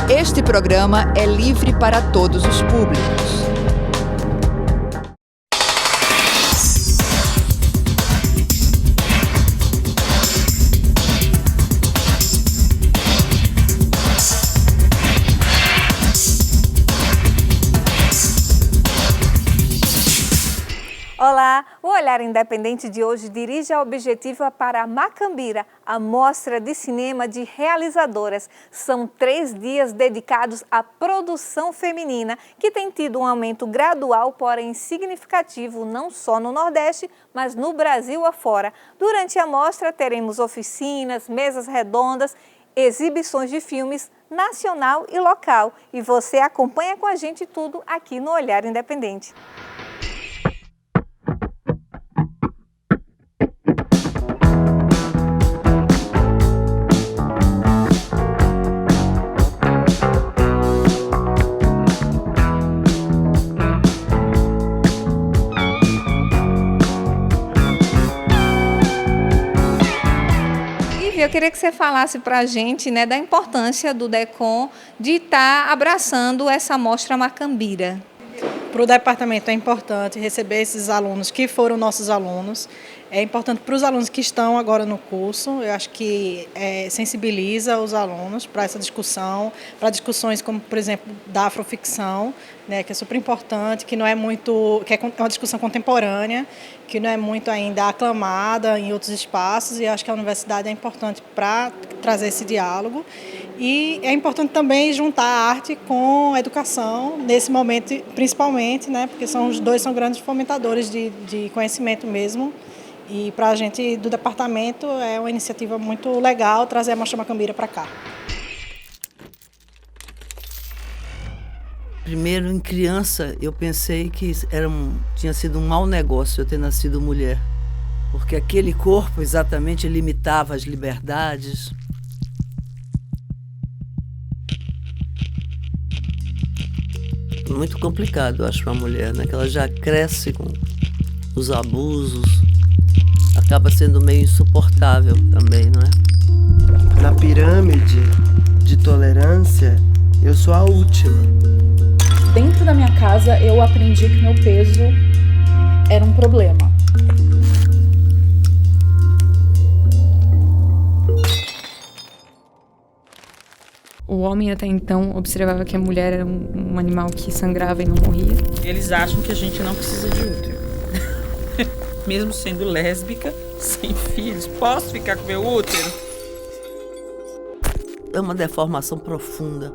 Este programa é livre para todos os públicos. Olá, o Olhar Independente de hoje dirige a objetiva para Macambira, a mostra de cinema de realizadoras. São 3 dias dedicados à produção feminina, que tem tido um aumento gradual, porém significativo, não só no Nordeste, mas no Brasil afora. Durante a mostra teremos oficinas, mesas redondas, exibições de filmes nacional e local. E você acompanha com a gente tudo aqui no Olhar Independente. Eu queria que você falasse para a gente, da importância do DECOM de estar abraçando essa mostra Macambira. Para o departamento é importante receber esses alunos que foram nossos alunos. É importante para os alunos que estão agora no curso. Eu acho que sensibiliza os alunos para essa discussão, para discussões como, por exemplo, da afroficção, que é super importante, que não é muito, que é uma discussão contemporânea, que não é muito ainda aclamada em outros espaços, e acho que a universidade é importante para trazer esse diálogo. E é importante também juntar a arte com a educação, nesse momento principalmente, porque os dois são grandes fomentadores de conhecimento mesmo. E para a gente do departamento é uma iniciativa muito legal trazer a Mostra Macambira para cá. Primeiro, em criança, eu pensei que tinha sido um mau negócio eu ter nascido mulher, porque aquele corpo exatamente limitava as liberdades. Muito complicado, eu acho, para a mulher, que ela já cresce com os abusos, acaba sendo meio insuportável também, não é? Na pirâmide de tolerância, eu sou a última. Dentro da minha casa, eu aprendi que meu peso era um problema. O homem até então observava que a mulher era um animal que sangrava e não morria. Eles acham que a gente não precisa de útero. Mesmo sendo lésbica, sem filhos, posso ficar com meu útero? É uma deformação profunda.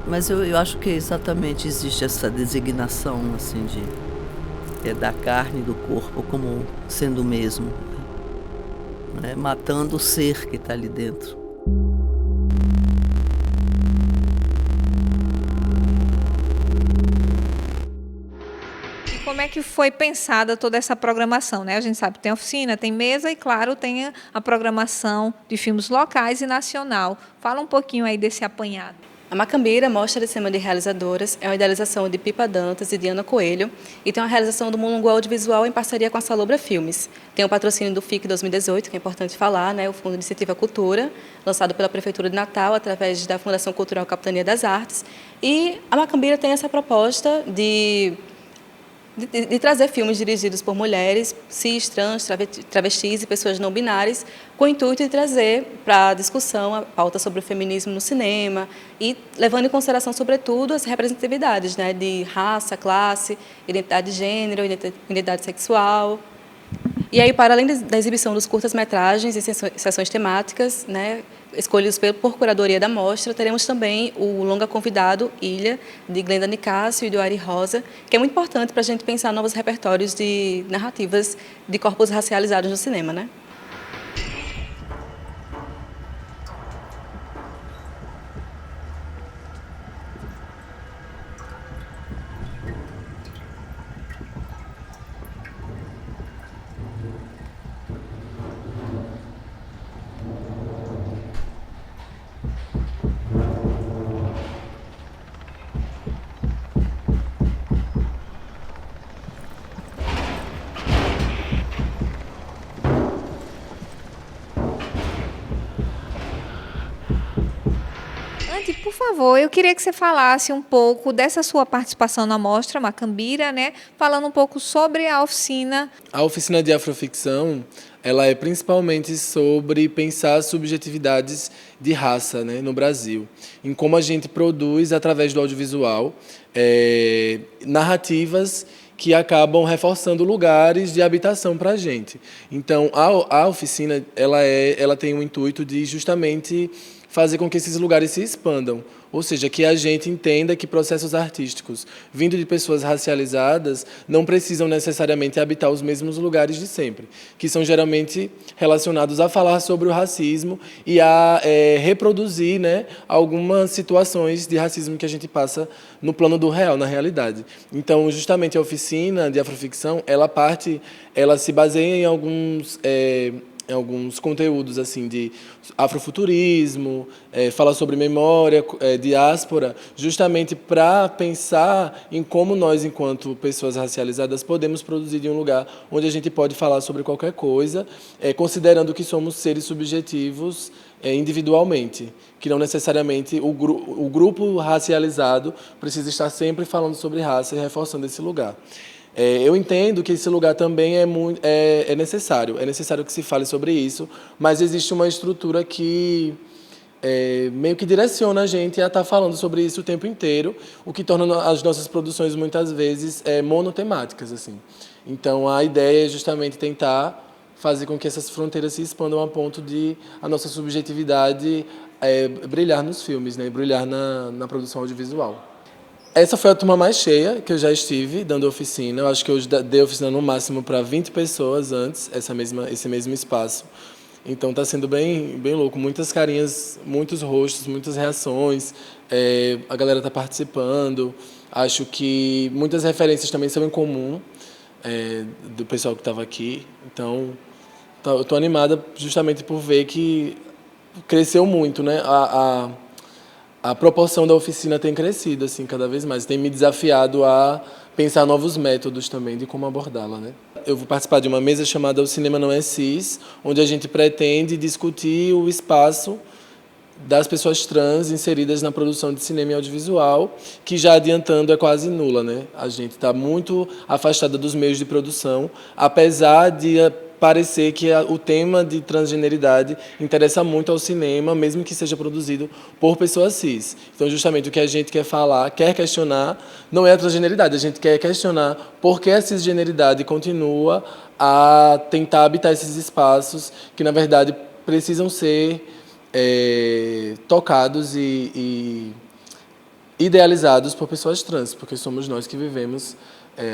Mas eu acho que exatamente existe essa designação assim, da carne e do corpo como sendo o mesmo, matando o ser que está ali dentro. Como é que foi pensada toda essa programação, A gente sabe que tem oficina, tem mesa e, claro, tem a programação de filmes locais e nacional. Fala um pouquinho aí desse apanhado. A Macambira, Mostra de Cinema de Realizadoras, é uma idealização de Pipa Dantas e Diana Coelho e tem uma realização do Mulungu Audiovisual em parceria com a Salobra Filmes. Tem o patrocínio do FIC 2018, que é importante falar, o Fundo de Incentivo à Cultura, lançado pela Prefeitura de Natal através da Fundação Cultural Capitania das Artes. E a Macambira tem essa proposta de trazer filmes dirigidos por mulheres, cis, trans, travestis e pessoas não binárias, com o intuito de trazer para a discussão a pauta sobre o feminismo no cinema e levando em consideração, sobretudo, as representatividades de raça, classe, identidade de gênero, identidade sexual. E aí, para além da exibição dos curtas-metragens e sessões temáticas, escolhidos por curadoria da mostra, teremos também o longa convidado, Ilha, de Glenda Nicásio e do Ari Rosa, que é muito importante para a gente pensar novos repertórios de narrativas de corpos racializados no cinema, Dante, por favor, eu queria que você falasse um pouco dessa sua participação na Mostra Macambira, né? Falando um pouco sobre a oficina. A oficina de afroficção, ela é principalmente sobre pensar subjetividades de raça, né, no Brasil, em como a gente produz, através do audiovisual, narrativas que acabam reforçando lugares de habitação para a gente. Então, a oficina ela tem o intuito de justamente fazer com que esses lugares se expandam, ou seja, que a gente entenda que processos artísticos vindo de pessoas racializadas não precisam necessariamente habitar os mesmos lugares de sempre, que são geralmente relacionados a falar sobre o racismo e a reproduzir, né, algumas situações de racismo que a gente passa no plano do real, na realidade. Então, justamente a oficina de afroficção, ela se baseia em alguns conteúdos assim de afrofuturismo, fala sobre memória, diáspora, justamente para pensar em como nós, enquanto pessoas racializadas, podemos produzir de um lugar onde a gente pode falar sobre qualquer coisa, considerando que somos seres subjetivos individualmente, que não necessariamente o grupo racializado precisa estar sempre falando sobre raça e reforçando esse lugar. Eu entendo que esse lugar também é necessário que se fale sobre isso, mas existe uma estrutura que meio que direciona a gente a estar falando sobre isso o tempo inteiro, o que torna as nossas produções muitas vezes monotemáticas, assim. Então a ideia é justamente tentar fazer com que essas fronteiras se expandam a ponto de a nossa subjetividade brilhar nos filmes, né, brilhar na produção audiovisual. Essa foi a turma mais cheia que eu já estive dando oficina. Eu acho que eu dei oficina no máximo para 20 pessoas antes, esse mesmo espaço. Então está sendo bem louco. Muitas carinhas, muitos rostos, muitas reações. A galera está participando. Acho que muitas referências também são em comum do pessoal que estava aqui. Então, eu estou animada justamente por ver que cresceu muito, né? A proporção da oficina tem crescido assim, cada vez mais. Tem me desafiado a pensar novos métodos também de como abordá-la, né? Eu vou participar de uma mesa chamada O Cinema Não é Cis, onde a gente pretende discutir o espaço das pessoas trans inseridas na produção de cinema e audiovisual, que já adiantando é quase nula, né? A gente está muito afastada dos meios de produção, apesar de parecer que o tema de transgeneridade interessa muito ao cinema, mesmo que seja produzido por pessoas cis. Então, justamente, o que a gente quer falar, quer questionar, não é a transgeneridade, a gente quer questionar por que a cisgeneridade continua a tentar habitar esses espaços que, na verdade, precisam ser tocados e idealizados por pessoas trans, porque somos nós que vivemos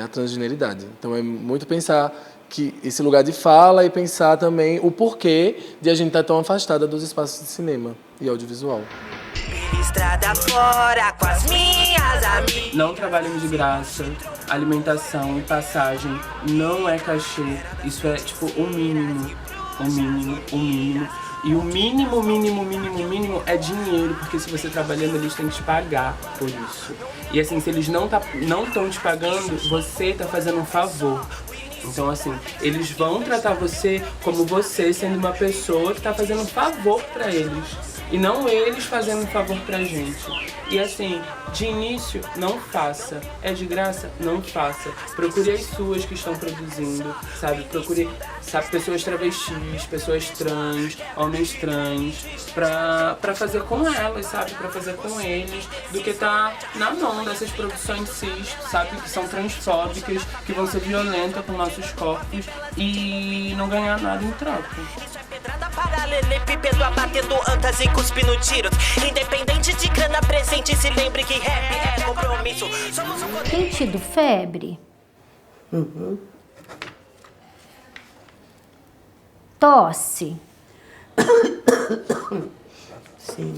a transgeneridade. Então, é muito pensar que esse lugar de fala e pensar também o porquê de a gente estar tão afastada dos espaços de cinema e audiovisual. Estrada fora com as minhas amigas. Não trabalham de graça, alimentação e passagem não é cachê, isso é tipo o mínimo. E o mínimo é dinheiro, porque se você trabalhando, eles têm que te pagar por isso. E assim, se eles não estão te pagando, você está fazendo um favor. Então, assim, eles vão tratar você como você sendo uma pessoa que está fazendo um favor para eles. E não eles fazendo um favor pra gente. E assim, de início, não faça. É de graça? Não faça. Procure as suas que estão produzindo, sabe? Procure, sabe, pessoas travestis, pessoas trans, homens trans, pra fazer com elas, sabe? Pra fazer com eles, do que tá na mão dessas produções cis, sabe? Que são transfóbicas, que vão ser violentas com nossos corpos e não ganhar nada em troca. Paralelepípedo abatendo antas e cuspindo tiros. Independente de grana presente, se lembre que rap é compromisso. Tem tido febre? Uhum. Tosse? Sim.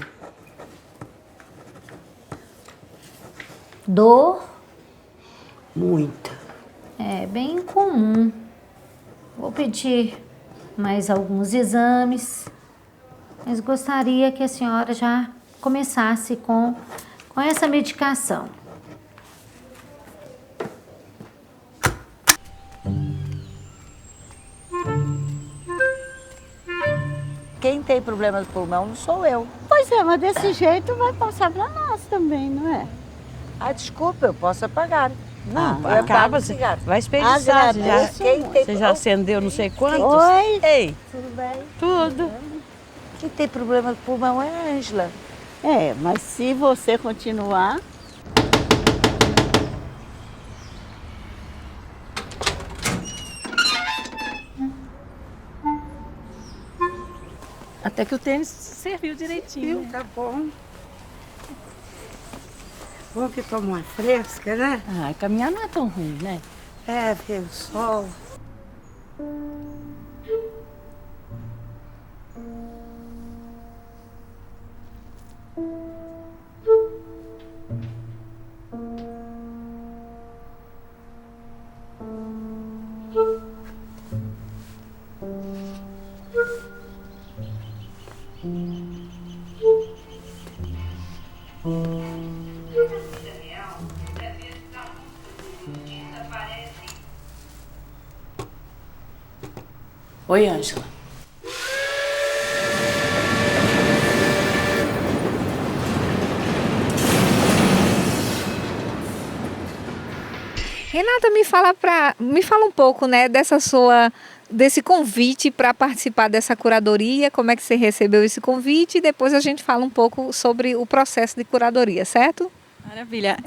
Dor? Muita. É bem comum. Vou pedir mais alguns exames, mas gostaria que a senhora já começasse com essa medicação. Quem tem tem problema de pulmão não sou eu. Pois é, mas desse jeito vai passar para nós também, não é? Ah, desculpa, eu posso apagar. Não, eu acaba, vai espediçar. Você já acendeu não sei quantos? Oi. Ei. Tudo bem? Tudo. Quem tem problema de pulmão é a Ângela. É, mas se você continuar... Até que o tênis serviu direitinho. Tá bom. Bom que toma uma fresca, né? Ah, caminhar não é tão ruim, né? É, ver o sol. Oi, Ângela. Renata, me fala um pouco, né, desse convite para participar dessa curadoria, como é que você recebeu esse convite e depois a gente fala um pouco sobre o processo de curadoria, certo? Maravilha.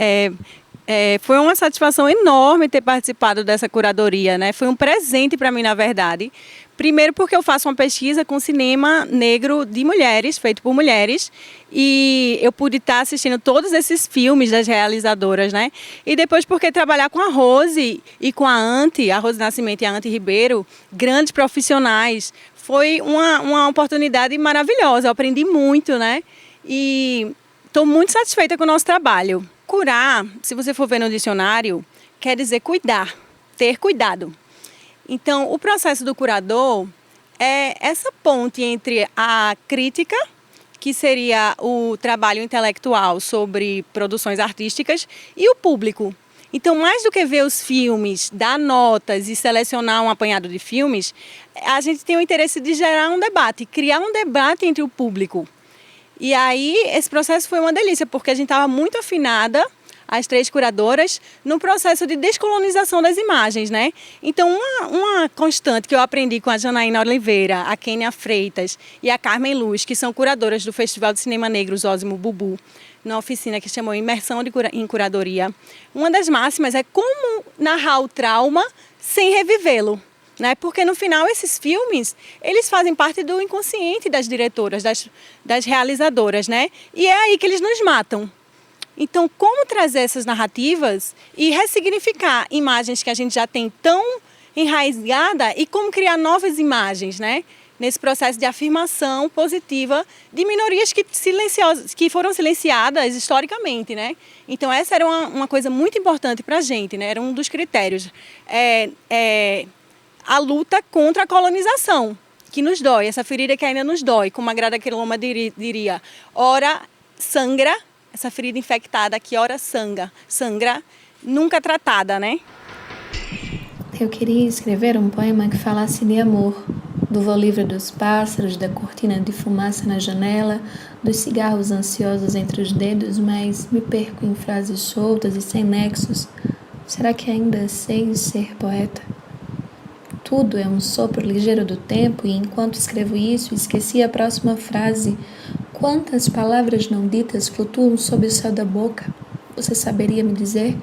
Foi uma satisfação enorme ter participado dessa curadoria, né? Foi um presente para mim, na verdade. Primeiro porque eu faço uma pesquisa com cinema negro de mulheres, feito por mulheres, e eu pude estar assistindo todos esses filmes das realizadoras, né? E depois porque trabalhar com a Rose e com a Rose Nascimento e a Ante Ribeiro, grandes profissionais, foi uma oportunidade maravilhosa. Eu aprendi muito, né? E estou muito satisfeita com o nosso trabalho. Curar, se você for ver no dicionário, quer dizer cuidar, ter cuidado. Então, o processo do curador é essa ponte entre a crítica, que seria o trabalho intelectual sobre produções artísticas, e o público. Então, mais do que ver os filmes, dar notas e selecionar um apanhado de filmes, a gente tem o interesse de gerar um debate, criar um debate entre o público. E aí, esse processo foi uma delícia, porque a gente estava muito afinada, as três curadoras, no processo de descolonização das imagens, né? Então, uma constante que eu aprendi com a Janaína Oliveira, a Kênia Freitas e a Carmen Luz, que são curadoras do Festival de Cinema Negro Zósimo Bubu, na oficina que chamou Imersão em Curadoria, uma das máximas é como narrar o trauma sem revivê-lo. Né? Porque no final esses filmes, eles fazem parte do inconsciente das diretoras, das realizadoras, né? E é aí que eles nos matam. Então, como trazer essas narrativas e ressignificar imagens que a gente já tem tão enraizada e como criar novas imagens, né? Nesse processo de afirmação positiva de minorias que foram silenciadas historicamente, né? Então, essa era uma coisa muito importante para a gente, né? Era um dos critérios. A luta contra a colonização, que nos dói, essa ferida que ainda nos dói, como a Grada Quiloma diria, ora sangra, essa ferida infectada que ora sangra, nunca tratada, né? Eu queria escrever um poema que falasse de amor, do voo livre dos pássaros, da cortina de fumaça na janela, dos cigarros ansiosos entre os dedos, mas me perco em frases soltas e sem nexos. Será que ainda sei ser poeta? Tudo é um sopro ligeiro do tempo e enquanto escrevo isso, esqueci a próxima frase. Quantas palavras não ditas flutuam sob o céu da boca? Você saberia me dizer?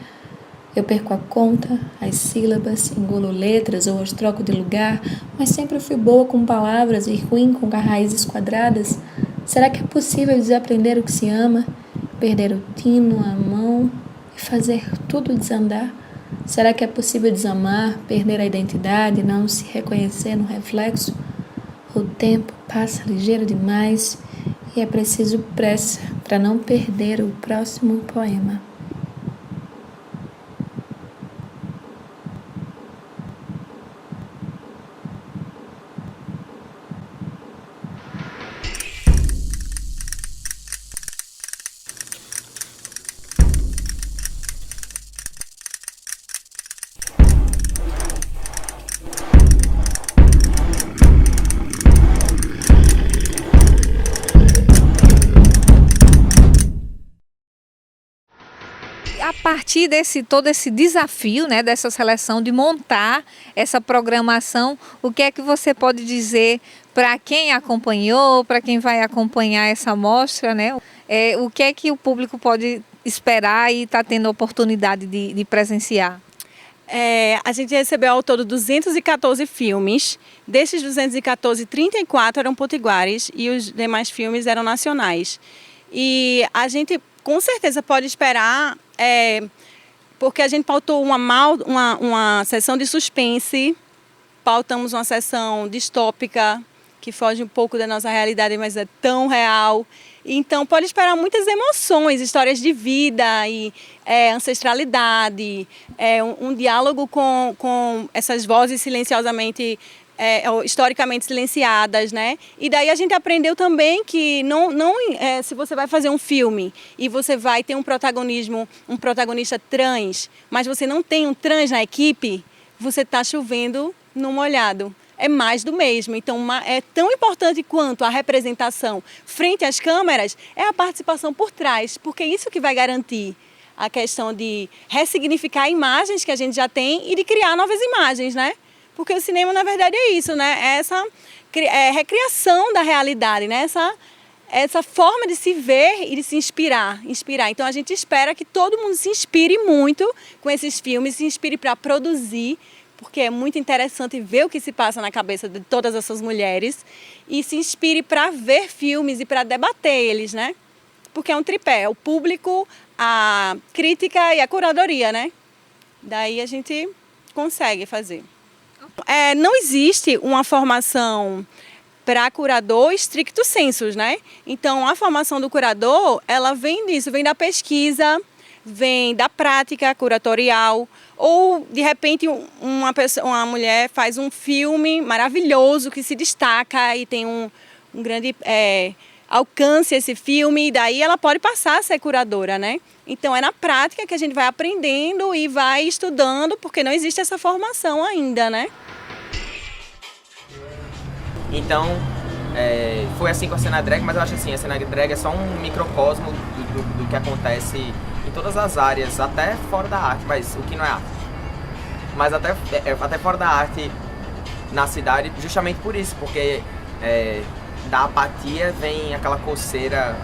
Eu perco a conta, as sílabas, engulo letras ou as troco de lugar, mas sempre fui boa com palavras e ruim com raízes quadradas. Será que é possível desaprender o que se ama, perder o tino, a mão e fazer tudo desandar? Será que é possível desamar, perder a identidade, não se reconhecer no reflexo? O tempo passa ligeiro demais e é preciso pressa para não perder o próximo poema. A partir desse todo esse desafio, né, dessa seleção de montar essa programação, o que é que você pode dizer para quem acompanhou, para quem vai acompanhar essa mostra, né? O que é que o público pode esperar e está tendo a oportunidade de presenciar? A gente recebeu ao todo 214 filmes. Desses 214, 34 eram potiguares e os demais filmes eram nacionais. E a gente com certeza pode esperar, porque a gente pautou uma sessão de suspense, pautamos uma sessão distópica, que foge um pouco da nossa realidade, mas é tão real. Então, pode esperar muitas emoções, histórias de vida e ancestralidade, um diálogo com essas vozes silenciosamente, historicamente silenciadas, né? E daí a gente aprendeu também que se você vai fazer um filme e você vai ter um protagonista trans, mas você não tem um trans na equipe, você está chovendo no molhado. É mais do mesmo. Então, é tão importante quanto a representação frente às câmeras é a participação por trás, porque é isso que vai garantir a questão de ressignificar imagens que a gente já tem e de criar novas imagens, né? Porque o cinema, na verdade, é isso, né? É essa recriação da realidade, né? Essa forma de se ver e de se inspirar. Então, a gente espera que todo mundo se inspire muito com esses filmes, se inspire para produzir, porque é muito interessante ver o que se passa na cabeça de todas essas mulheres e se inspire para ver filmes e para debater eles, né? Porque é um tripé, o público, a crítica e a curadoria, né? Daí a gente consegue fazer. Não existe uma formação para curador stricto sensu, né? Então, a formação do curador, ela vem disso, vem da pesquisa, vem da prática curatorial, ou de repente uma mulher faz um filme maravilhoso que se destaca e tem um grande alcance esse filme, e daí ela pode passar a ser curadora, né? Então é na prática que a gente vai aprendendo e vai estudando, porque não existe essa formação ainda, né? Então, foi assim com a cena drag, mas eu acho assim, a cena drag é só um microcosmo do que acontece em todas as áreas, até fora da arte, mas o que não é arte. Mas até fora da arte na cidade, justamente por isso, porque da apatia vem aquela coceira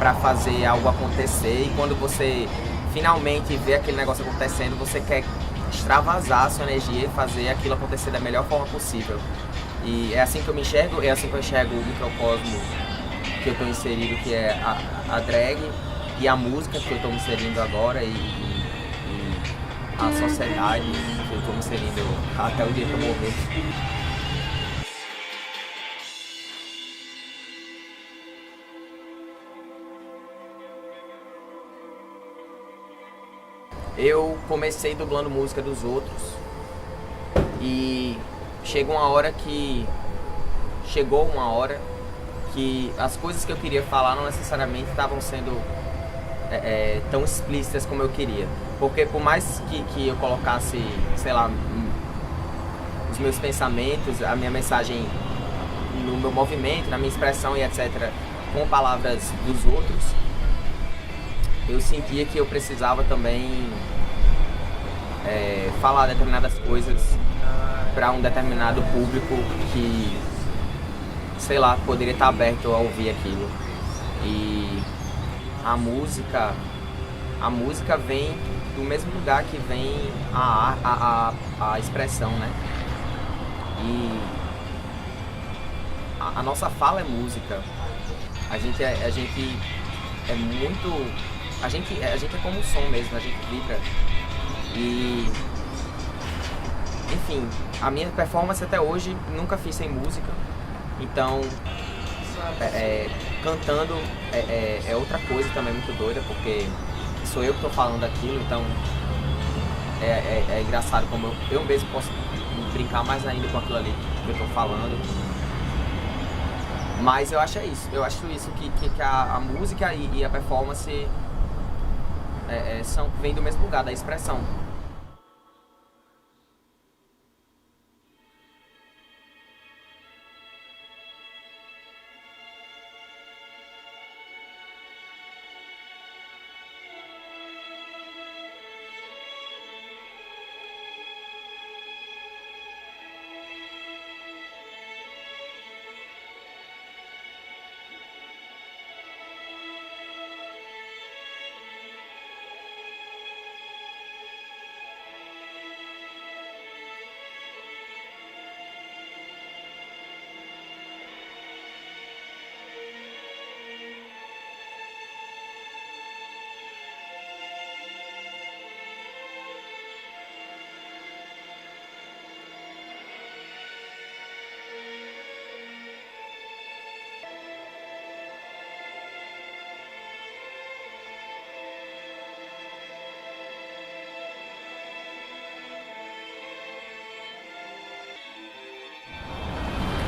para fazer algo acontecer, e quando você finalmente vê aquele negócio acontecendo, você quer extravasar a sua energia e fazer aquilo acontecer da melhor forma possível. E é assim que eu me enxergo, é assim que eu enxergo o microcosmo que eu estou inserido, que é a drag, e a música que eu estou me inserindo agora, e a sociedade que eu estou me inserindo até o dia que eu morrer. Eu comecei dublando música dos outros e chegou uma hora que as coisas que eu queria falar não necessariamente estavam sendo tão explícitas como eu queria. Porque por mais que eu colocasse, sei lá, os meus pensamentos, a minha mensagem no meu movimento, na minha expressão e etc., com palavras dos outros, eu sentia que eu precisava também falar determinadas coisas para um determinado público que, sei lá, poderia estar aberto a ouvir aquilo. E a música vem do mesmo lugar que vem a expressão, né? E a nossa fala é música. A gente é muito... A gente é como o som mesmo, a gente vibra. E... Enfim, a minha performance até hoje nunca fiz sem música. Então, cantando é outra coisa também muito doida, porque sou eu que estou falando aquilo, então é engraçado como eu mesmo posso brincar mais ainda com aquilo ali que eu estou falando. Mas eu acho isso que a música e a performance vêm do mesmo lugar, da expressão.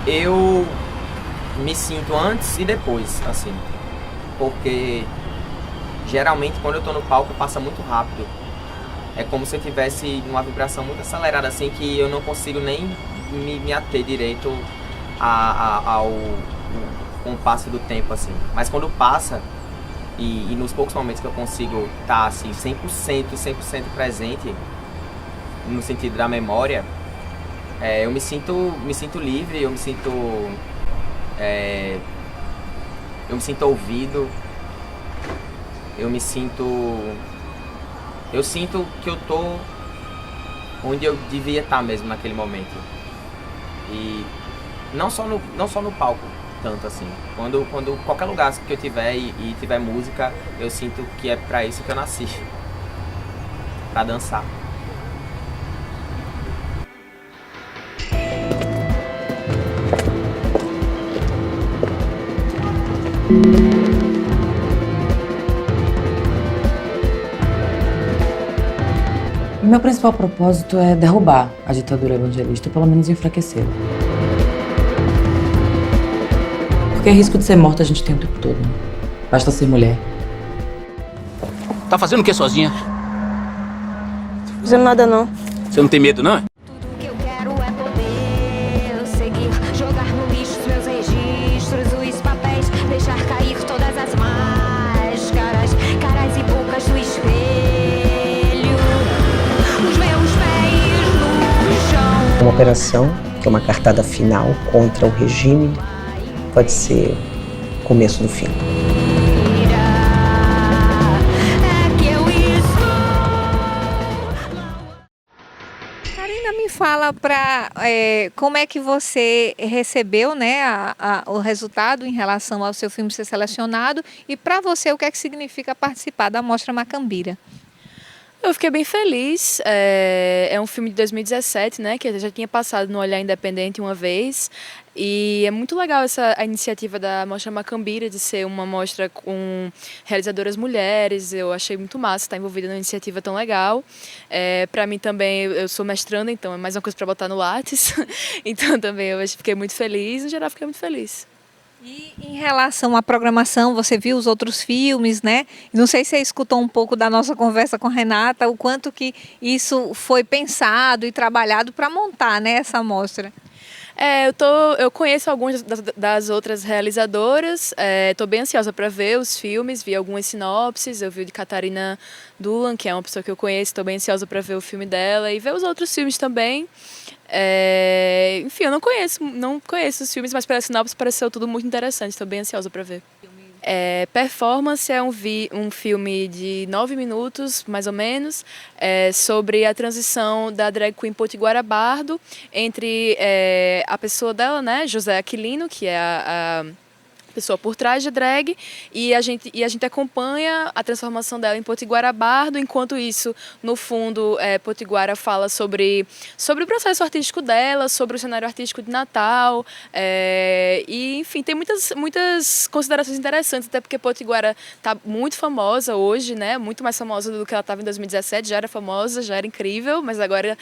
Eu me sinto antes e depois, assim, porque geralmente quando eu tô no palco passa muito rápido. É como se eu tivesse uma vibração muito acelerada, assim, que eu não consigo nem me ater direito ao compasso do tempo, assim. Mas quando passa, e nos poucos momentos que eu consigo estar, assim, 100% presente, no sentido da memória, eu me sinto livre, eu me sinto ouvido, eu sinto que eu tô onde eu devia estar mesmo naquele momento. E não só no palco, tanto assim. Quando qualquer lugar que eu tiver e tiver música, eu sinto que é pra isso que eu nasci. Pra dançar. Meu principal propósito é derrubar a ditadura evangelista, ou pelo menos enfraquecê-la. Porque risco de ser morta a gente tem o tempo todo, né? Basta ser mulher. Tá fazendo o que sozinha? Não fazendo nada não. Você não tem medo, não? Jogar no lixo os meus registros, os papéis, deixar cair todas as máscaras, caras e bocas do espelho, os meus pés no chão. Uma operação, que é uma cartada final contra o regime, pode ser o começo do fim. Me fala como é que você recebeu, né, o resultado em relação ao seu filme ser selecionado e para você o que é que significa participar da Mostra Macambira? Eu fiquei bem feliz, é um filme de 2017, né, que eu já tinha passado no Olhar Independente uma vez, e é muito legal a iniciativa da Mostra Macambira de ser uma mostra com realizadoras mulheres. Eu achei muito massa estar envolvida numa iniciativa tão legal. Para mim também, eu sou mestranda, então é mais uma coisa para botar no Lattes, então também eu fiquei muito feliz, no geral fiquei muito feliz. E em relação à programação, você viu os outros filmes, né? Não sei se você escutou um pouco da nossa conversa com a Renata, o quanto que isso foi pensado e trabalhado para montar, né, essa mostra. Eu conheço algumas das outras realizadoras, estou bem ansiosa para ver os filmes, vi algumas sinopses, eu vi o de Catarina Dulan, que é uma pessoa que eu conheço, estou bem ansiosa para ver o filme dela e ver os outros filmes também. Enfim, eu não conheço os filmes, mas pela sinopse pareceu tudo muito interessante, estou bem ansiosa para ver. Performance é um filme de 9 minutos, mais ou menos, sobre a transição da drag queen Potiguara Bardo entre a pessoa dela, né, José Aquilino, que é a pessoa por trás da drag, e a gente acompanha a transformação dela em Potiguara Bardo. Enquanto isso, no fundo, Potiguara fala sobre o processo artístico dela, sobre o cenário artístico de Natal, e enfim, tem muitas considerações interessantes, até porque Potiguara está muito famosa hoje, né, muito mais famosa do que ela estava em 2017, já era famosa, já era incrível, mas agora,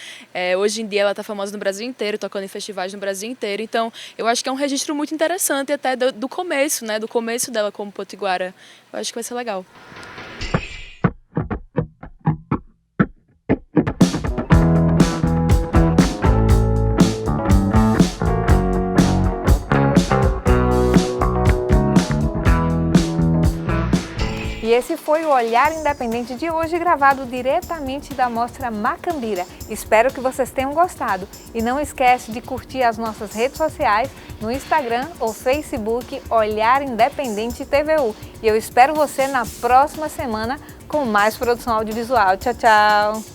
hoje em dia, ela está famosa no Brasil inteiro, tocando em festivais no Brasil inteiro, então eu acho que é um registro muito interessante até do começo, né, do começo dela como Potiguara. Eu acho que vai ser legal. E esse foi o Olhar Independente de hoje, gravado diretamente da Mostra Macambira. Espero que vocês tenham gostado. E não esquece de curtir as nossas redes sociais no Instagram ou Facebook Olhar Independente TVU. E eu espero você na próxima semana com mais produção audiovisual. Tchau, tchau!